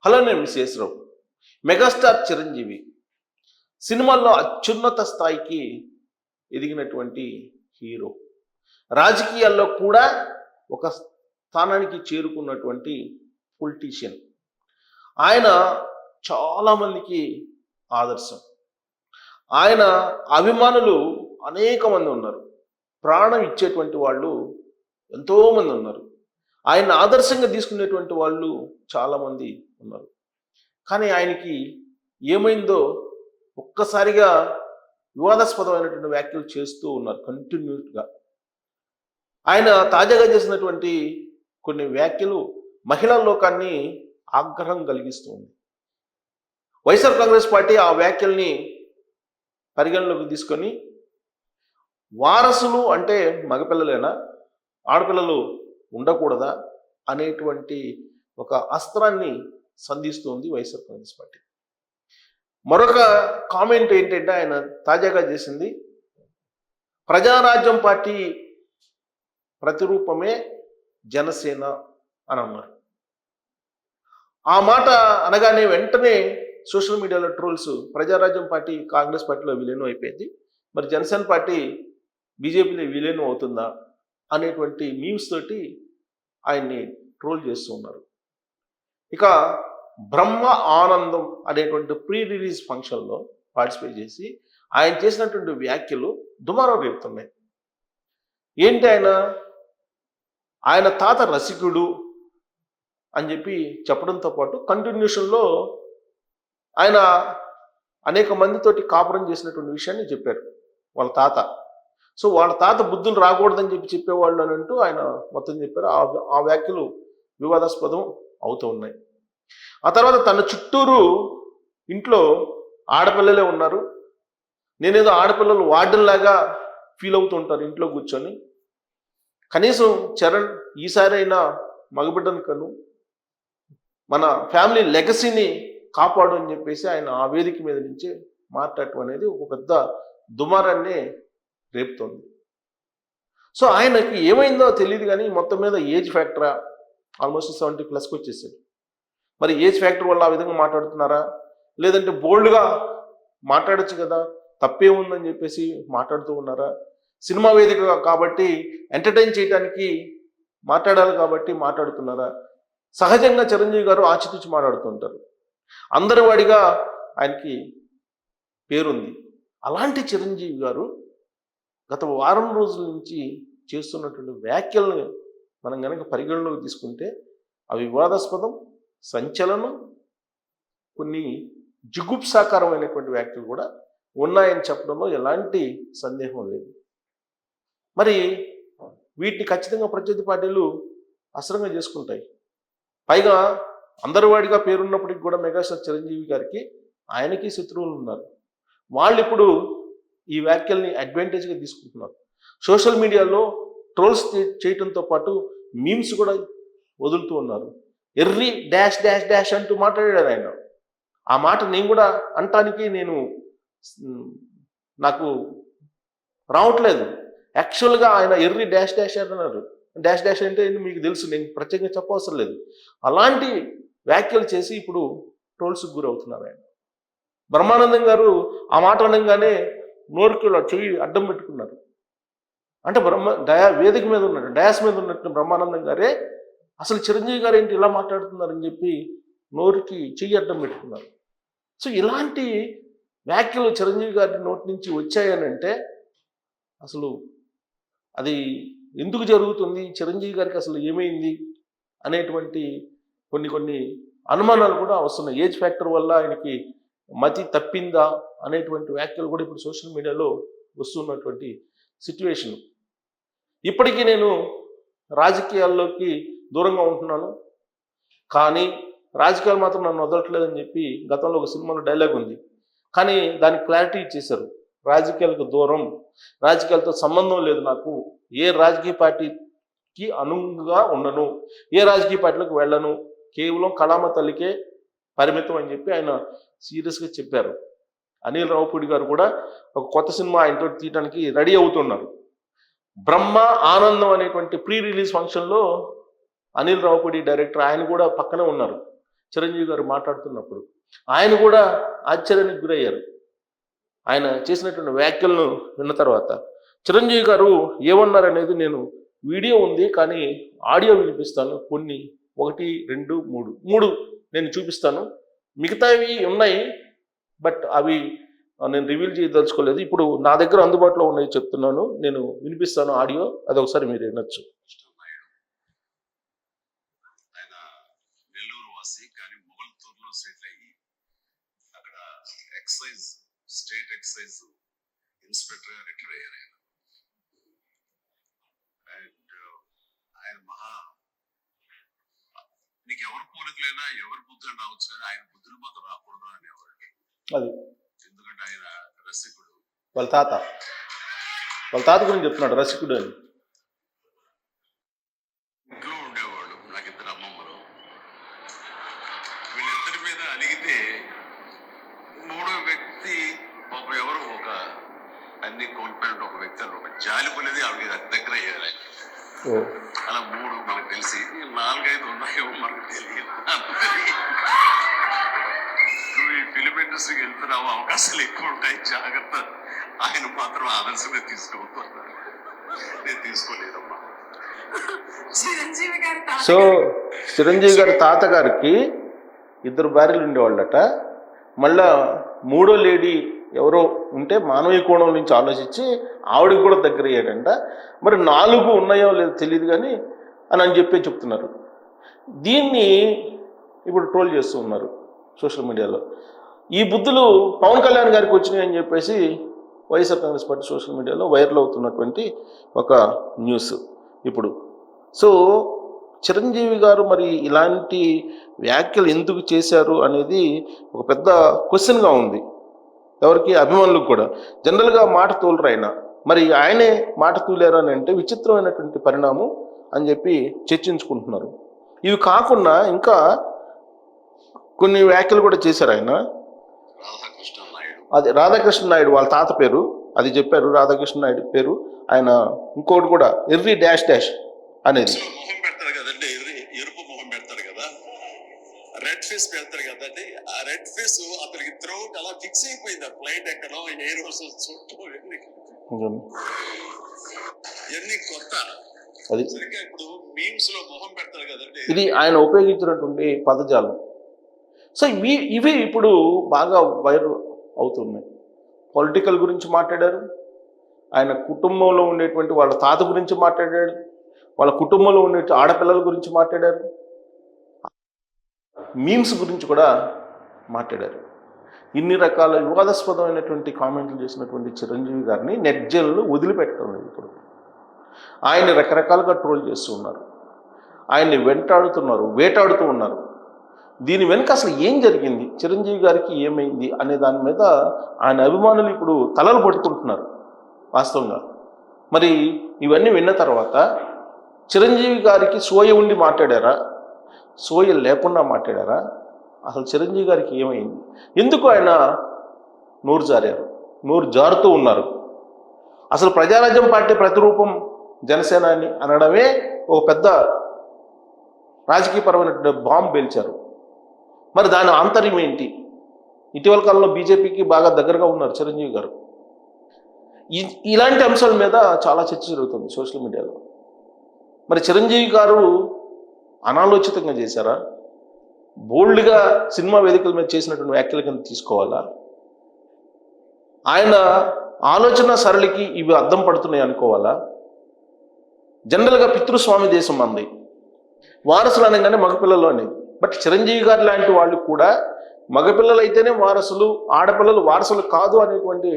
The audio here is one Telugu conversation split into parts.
హలో, నేను శేషరావు. మెగాస్టార్ చిరంజీవి సినిమాల్లో అత్యున్నత స్థాయికి ఎదిగినటువంటి హీరో. రాజకీయాల్లో కూడా ఒక స్థానానికి చేరుకున్నటువంటి పొలిటీషియన్. ఆయన చాలామందికి ఆదర్శం. ఆయన అభిమానులు అనేక మంది ఉన్నారు. ప్రాణం ఇచ్చేటువంటి వాళ్ళు ఎంతోమంది ఉన్నారు. ఆయన ఆదర్శంగా తీసుకునేటువంటి వాళ్ళు చాలామంది ఉన్నారు. కానీ ఆయనకి ఏమైందో ఒక్కసారిగా వివాదాస్పదమైనటువంటి వ్యాఖ్యలు చేస్తూ ఉన్నారు కంటిన్యూస్గా. ఆయన తాజాగా చేసినటువంటి కొన్ని వ్యాఖ్యలు మహిళా లోకాన్ని ఆగ్రహం కలిగిస్తుంది. వైఎస్ఆర్ కాంగ్రెస్ పార్టీ ఆ వ్యాఖ్యల్ని పరిగణలోకి తీసుకొని వారసులు అంటే మగపిల్లలేనా, ఆడపిల్లలు ఉండకూడదా అనేటువంటి ఒక అస్త్రాన్ని సంధిస్తుంది వైఎస్ఆర్ కాంగ్రెస్ పార్టీ. మరొక కామెంట్ ఏంటంటే ఆయన తాజాగా చేసింది, ప్రజారాజ్యం పార్టీ ప్రతిరూపమే జనసేన అని అన్నారు. ఆ మాట అనగానే వెంటనే సోషల్ మీడియాలో ట్రోల్స్, ప్రజారాజ్యం పార్టీ కాంగ్రెస్ పార్టీలో విలీనం అయిపోయింది, మరి జనసేన పార్టీ బీజేపీలో విలీనం అవుతుందా అనేటువంటి మీమ్స్ తోటి ఆయన్ని ట్రోల్ చేస్తూ ఉన్నారు. ఇక బ్రహ్మ ఆనందం అనేటువంటి ప్రీ రిలీజ్ ఫంక్షన్లో పార్టిసిపేట్ చేసి ఆయన చేసినటువంటి వ్యాఖ్యలు దుమారం రేపుతున్నాయి. ఏంటి ఆయన తాత రసికుడు అని చెప్పి చెప్పడంతో పాటు కంటిన్యూషన్లో ఆయన అనేక మందితోటి కాపురం చేసినటువంటి విషయాన్ని చెప్పారు వాళ్ళ తాత. సో వాళ్ళ తాత బుద్ధులు రాకూడదని చెప్పేవాళ్ళు అని అంటూ ఆయన మొత్తం చెప్పారు. ఆ వ్యాఖ్యలు వివాదాస్పదం అవుతూ ఉన్నాయి. ఆ తర్వాత తన చుట్టూరు ఇంట్లో ఆడపిల్లలే ఉన్నారు, నేనేదో ఆడపిల్లలు వార్డెన్లాగా ఫీల్ అవుతూ ఉంటారు ఇంట్లో కూర్చొని, కనీసం చరణ్ ఈసారైనా మగబిడ్డను కను, మన ఫ్యామిలీ లెగసీని కాపాడు అని చెప్పేసి ఆయన ఆ వేదిక మీద నుంచి మాట్లాడటం అనేది ఒక పెద్ద దుమారాన్ని రేపుతోంది. సో ఆయనకి ఏమైందో తెలియదు కానీ మొత్తం మీద ఏజ్ ఫ్యాక్టరా, ఆల్మోస్ట్ 70+ వచ్చేసాడు. మరి ఏజ్ ఫ్యాక్టర్ వల్ల ఆ విధంగా మాట్లాడుతున్నారా, లేదంటే బోల్డ్గా మాట్లాడచ్చు కదా, తప్పే ఉందని చెప్పేసి మాట్లాడుతూ ఉన్నారా, సినిమా వేదిక కాబట్టి ఎంటర్టైన్ చేయడానికి మాట్లాడాలి కాబట్టి మాట్లాడుతున్నారా? సహజంగా చిరంజీవి గారు ఆచితూచి మాట్లాడుతుంటారు, అందరి వాడిగా ఆయనకి పేరుంది. అలాంటి చిరంజీవి గారు గత వారం రోజుల నుంచి చేస్తున్నటువంటి వ్యాఖ్యలను మనం కనుక పరిగణలోకి తీసుకుంటే అవి వివాదాస్పదం, సంచలనం, కొన్ని జిగుప్సాకరమైనటువంటి వ్యాఖ్యలు కూడా ఉన్నాయని చెప్పడంలో ఎలాంటి సందేహం లేదు. మరి వీటిని ఖచ్చితంగా ప్రత్యర్థి పార్టీలు అస్త్రంగా చేసుకుంటాయి. పైగా అందరి వాడిగా పేరున్నప్పటికీ కూడా మెగాస్టార్ చిరంజీవి గారికి ఆయనకి శత్రువులు ఉన్నారు. వాళ్ళు ఇప్పుడు ఈ వ్యాఖ్యల్ని అడ్వాంటేజ్గా తీసుకుంటున్నారు. సోషల్ మీడియాలో ట్రోల్స్ చేయటంతో పాటు మీమ్స్ కూడా వదులుతూ ఉన్నారు. ఎర్రి డాష్ డాష్ డాష్ అంటూ మాట్లాడాడు ఆయన. ఆ మాట నేను కూడా అంటానికి నాకు రావట్లేదు. యాక్చువల్గా ఆయన ఎర్రి డాష్ డాష్ అన్నారు. డాష్ డాష్ అంటే మీకు తెలుసు, నేను ప్రత్యేకంగా చెప్పవసరం లేదు. అలాంటి వ్యాఖ్యలు చేసి ఇప్పుడు ట్రోల్స్కి గురవుతున్నారు ఆయన. బ్రహ్మానందం గారు ఆ మాట అనగానే నోరుకిలో చెయ్యి అడ్డం పెట్టుకున్నారు. అంటే వేదిక మీద ఉన్నట్టు, డయాస్ మీద ఉన్నట్టు బ్రహ్మానందం గారే అసలు చిరంజీవి గారు ఏంటి ఇలా మాట్లాడుతున్నారని చెప్పి నోరుకి చెయ్యి అడ్డం పెట్టుకున్నారు. సో ఇలాంటి వ్యాఖ్యలు చిరంజీవి గారి నోటి నుంచి వచ్చాయనంటే అసలు అది ఎందుకు జరుగుతుంది, చిరంజీవి గారికి అసలు ఏమైంది అనేటువంటి కొన్ని అనుమానాలు కూడా వస్తున్నాయి. ఏజ్ ఫ్యాక్టర్ వల్ల ఆయనకి మతి తప్పిందా అనేటువంటి వ్యాఖ్యలు కూడా ఇప్పుడు సోషల్ మీడియాలో వస్తున్నటువంటి సిచ్యువేషన్. ఇప్పటికీ నేను రాజకీయాల్లోకి దూరంగా ఉంటున్నాను, కానీ రాజకీయాలు మాత్రం నన్ను వదలట్లేదని చెప్పి గతంలో ఒక సినిమాలో డైలాగ్ ఉంది. కానీ దానికి క్లారిటీ ఇచ్చేశారు. రాజకీయాలకు దూరం, రాజకీయాలతో సంబంధం లేదు నాకు, ఏ రాజకీయ పార్టీకి అనుగుణంగా ఉండను, ఏ రాజకీయ పార్టీలకు వెళ్ళను, కేవలం కళామ తల్లికే పరిమితం అని చెప్పి ఆయన సీరియస్గా చెప్పారు. అనిల్ రావుపూడి గారు కూడా ఒక కొత్త సినిమా ఆయనతో తీయడానికి రెడీ అవుతున్నారు. బ్రహ్మ ఆనందం అనేటువంటి ప్రీ రిలీజ్ ఫంక్షన్లో అనిల్ రావుపూడి డైరెక్టర్ ఆయన కూడా పక్కనే ఉన్నారు. చిరంజీవి గారు మాట్లాడుతున్నప్పుడు ఆయన కూడా ఆశ్చర్యానికి గురయ్యారు. ఆయన చేసినటువంటి వ్యాఖ్యలను విన్న తర్వాత చిరంజీవి గారు ఏమన్నారనేది నేను వీడియో ఉంది కానీ ఆడియో వినిపిస్తాను. కొన్ని 1, 2, 3 నేను చూపిస్తాను. మిగతావి ఉన్నాయి బట్ అవి నేను రివీల్ చేయదలుచుకోలేదు. ఇప్పుడు నా దగ్గర అందుబాటులో ఉన్నాయి చెప్తున్నాను, నేను వినిపిస్తాను ఆడియో, అది ఒకసారి మీరు వినొచ్చు. ఆయన నెల్లూరు వాసి కానీ మొగల్తూరులో సెటిల్ అయ్యి అక్కడ స్టేట్ ఎక్సైజ్ ఇన్స్పెక్టర్ రిటైర్ అయ్యారు. అండ్ ఆయన నీకు ఎవరు పోలికలైనా ఎవరి బుద్ధులు రావచ్చు కానీ ఆయన బుద్ధులు మాత్రం రాకూడదు అనేవాళ్ళు. అది ఎందుకంటే ఆయన రసికుడు. వాళ్ళ తాత గురించి చెప్తున్నాడు, రసికుడు అని. ఇంట్లో ఉండేవాళ్ళు నాకు 2 అమ్మమ్మలు. వీళ్ళిద్దరి మీద అలిగితే 3వ వ్యక్తి ఎవరు ఒక అన్ని కోల్పోయిన ఒక వ్యక్తి అని ఒక జాలి పనేది ఆవిడ దగ్గర అయ్యారు. అలా 3 మనకు తెలిసి 4, 5 ఉన్నాయో మనకు తెలియదు. నువ్వు ఈ ఫిలిం ఇండస్ట్రీకి వెళ్తున్నావు, అవకాశాలు ఎక్కువ ఉంటాయి, జాగ్రత్త. ఆయన మాత్రం ఆదర్శంగా తీసుకోవాలి. నేను తీసుకోలేదమ్మా. సో చిరంజీవి గారి తాతగారికి 2 భార్యలు ఉండేవాళ్ళట. మళ్ళా 3వ లేడీ ఎవరో ఉంటే మానవీయ కోణం నుంచి ఆలోచించి ఆవిడకి కూడా దగ్గర అయ్యాడంట. మరి 4 ఉన్నాయో లేదో తెలియదు కానీ అని చెప్పి చెప్తున్నారు. దీన్ని ఇప్పుడు ట్రోల్ చేస్తూ ఉన్నారు సోషల్ మీడియాలో. ఈ బుద్ధులు పవన్ కళ్యాణ్ గారికి వచ్చినాయి అని చెప్పేసి వైఎస్ఆర్ కాంగ్రెస్ పార్టీ సోషల్ మీడియాలో వైరల్ అవుతున్నటువంటి ఒక న్యూస్ ఇప్పుడు. సో చిరంజీవి గారు మరి ఇలాంటి వ్యాఖ్యలు ఎందుకు చేశారు అనేది ఒక పెద్ద క్వశ్చన్గా ఉంది ఎవరికి, అభిమానులకు కూడా. జనరల్గా మాట తోలరు ఆయన, మరి ఆయనే మాట తూలేరు అని అంటే విచిత్రమైనటువంటి పరిణామం అని చెప్పి చర్చించుకుంటున్నారు. ఇవి కాకుండా ఇంకా కొన్ని వ్యాఖ్యలు కూడా చేశారు ఆయన. అది రాధాకృష్ణ నాయుడు వాళ్ళ తాత పేరు, అది చెప్పారు. రాధాకృష్ణ నాయుడు పేరు. ఆయన ఇంకోటి కూడా ఎర్రి డాష్ డాష్ అనేది మొహం పెడతారు కదండి, ఎరుపు మొహం పెడతారు కదా, రెడ్ ఫేస్ పెడతారు కదండి. ఆ రెడ్ ఫేస్ అతనికి త్రోట్ అలా ఫిక్స్ అయిపోయింది. ఆ ఫ్లైట్ ఎక్కడో ఎయిర్ హోస్టెస్ చుట్టూ ఎన్ని కొత్త. అది ఇప్పుడు మీమ్స్ లో మొహం పెడతారు కదండి, ఇది ఆయన ఉపయోగించినటువంటి పదజాలం. సో ఇవి ఇప్పుడు బాగా వైరల్ అవుతున్నాయి. పొలిటికల్ గురించి మాట్లాడారు, ఆయన కుటుంబంలో ఉండేటువంటి వాళ్ళ తాత గురించి మాట్లాడాడు, వాళ్ళ కుటుంబంలో ఉండే ఆడపిల్లల గురించి మాట్లాడారు, మీమ్స్ గురించి కూడా మాట్లాడారు. ఇన్ని రకాల వివాదాస్పదమైనటువంటి కామెంట్లు చేసినటువంటి చిరంజీవి గారిని నెట్ జైల్లో వదిలిపెట్టడం లేదు. ఇప్పుడు ఆయన్ని రకరకాలుగా ట్రోల్ చేస్తూ ఉన్నారు, ఆయన్ని వేటాడుతూ ఉన్నారు. దీని వెనుక అసలు ఏం జరిగింది, చిరంజీవి గారికి ఏమైంది అనే దాని మీద ఆయన అభిమానులు ఇప్పుడు తలలు పట్టుకుంటున్నారు వాస్తవంగా. మరి ఇవన్నీ విన్న తర్వాత చిరంజీవి గారికి సోయ ఉండి మాట్లాడారా, సోయ లేకుండా మాట్లాడారా, అసలు చిరంజీవి గారికి ఏమైంది, ఎందుకు ఆయన నోరు జారుతూ ఉన్నారు? అసలు ప్రజారాజ్యం పార్టీ ప్రతిరూపం జనసేన అని అనడమే ఒక పెద్ద రాజకీయపరమైన బాంబు పేల్చారు. మరి దాని ఆంతర్యం ఏంటి? ఇటీవల కాలంలో బీజేపీకి బాగా దగ్గరగా ఉన్నారు చిరంజీవి గారు. ఇలాంటి అంశాల మీద చాలా చర్చ జరుగుతుంది సోషల్ మీడియాలో. మరి చిరంజీవి గారు అనాలోచితంగా చేశారా, బోల్డ్గా సినిమా వేదికల మీద చేసినటువంటి వ్యాఖ్యల కింద తీసుకోవాలా, ఆయన ఆలోచన సరళికి ఇవి అద్దం పడుతున్నాయి అనుకోవాలా? జనరల్గా పితృస్వామి దేశం మంది, వారసులు అనగానే మగపిల్లలు అనేది. బట్ చిరంజీవి గారు లాంటి వాళ్ళు కూడా మగపిల్లలు అయితేనే వారసులు, ఆడపిల్లలు వారసులు కాదు అనేటువంటి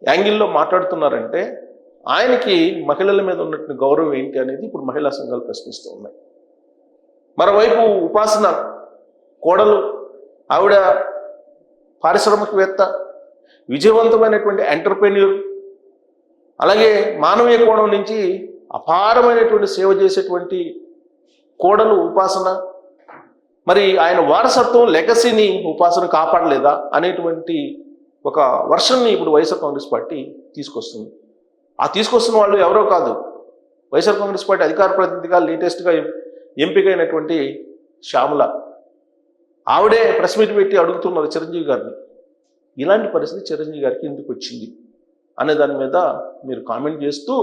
యాంగిల్లో మాట్లాడుతున్నారంటే ఆయనకి మహిళల మీద ఉన్నటువంటి గౌరవం ఏంటి అనేది ఇప్పుడు మహిళా సంఘాలు ప్రశ్నిస్తూ ఉన్నాయి. మరోవైపు ఉపాసన కోడలు, ఆవిడ పారిశ్రామికవేత్త, విజయవంతమైనటువంటి ఎంటర్ప్రెన్యూర్, అలాగే మానవీయ కోణం నుంచి అపారమైనటువంటి సేవ చేసేటువంటి కోడలు ఉపాసన. మరి ఆయన వారసత్వం లెగసీని ఉపాసన కాపాడలేదా అనేటువంటి ఒక వర్షన్ని ఇప్పుడు వైఎస్ఆర్ కాంగ్రెస్ పార్టీ తీసుకొస్తుంది. ఆ తీసుకొస్తున్న వాళ్ళు ఎవరో కాదు, వైఎస్ఆర్ కాంగ్రెస్ పార్టీ అధికార ప్రతినిధిగా లేటెస్ట్గా ఎంపికైనటువంటి శ్యామల, ఆవిడే ప్రెస్ మీట్ పెట్టి అడుగుతున్నారు చిరంజీవి గారిని, ఇలాంటి పరిస్థితి చిరంజీవి గారికి ఎందుకు వచ్చింది అనే దాని మీద మీరు కామెంట్ చేస్తూ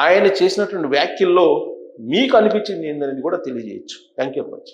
ఆయన చేసినటువంటి వ్యాఖ్యల్లో మీకు అనిపించింది ఏందనేది కూడా తెలియజేయచ్చు. Thank you very much.